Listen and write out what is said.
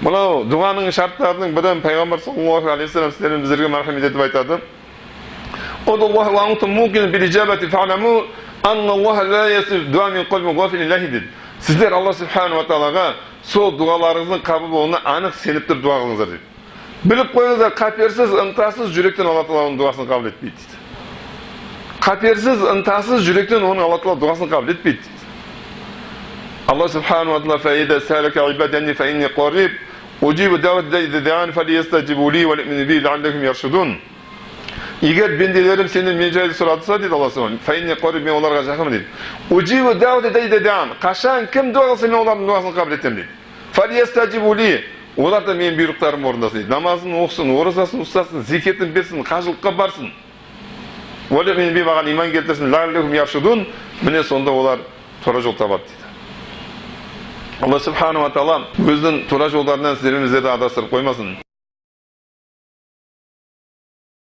Мынау дұғаның шарттарының бірін пайғамбар саллаллаху алейхи вассалам сіздермен біздерге мархамет етіп айтады. Удуллаху ва антум мукин бил ижабати фa'ламу анна Аллаха ла ясиф дуа мин qalbin ghafilin lahu деді. Сіздер Алла субхану ва тағалаға сол дұғаларыңыздың қабыл болуына анық сеніп тұрып дұға қылыңыздар дейді. Біліп қойыңыздар, қаперсіз, ынтасыз жүректен Алла тағала дұғасын қабыл етпейді дейді. Қаперсіз, ынтасыз жүректен оның Алла тағала дұғасын қабыл етпейді дейді. Allah subhanahu wa ta'ala فإذا سألك عبادي أني فإني قريب أجيب دعوة إذا دعان فليستجيبوا لي وليؤمنوا بي لعلهم يرشدون. Егер бенделерім сенен мен жайлы сұратса дейді Алла subhanahu فإني قريب, мен оларға жақынмын дейді. أجيب دعوة إذا دعان, қашан кім дұға қылса мен олардың дұғасын қабыл етемін дейді. فليستجيبوا لي, олар да менің бұйрықтарымды орындасын дейді. Намазын оқысын, оразасын ұстасын, зекетін берсін, қажылыққа барсын. وليؤمنوا بي, маған иман келтірсін. لعلهم يرشدون, міне сонда олар тура жол табады дейді. Allah subhanahu wa ta'ala өзінің тура жолдарынан сіздерді адастырып қоймасын.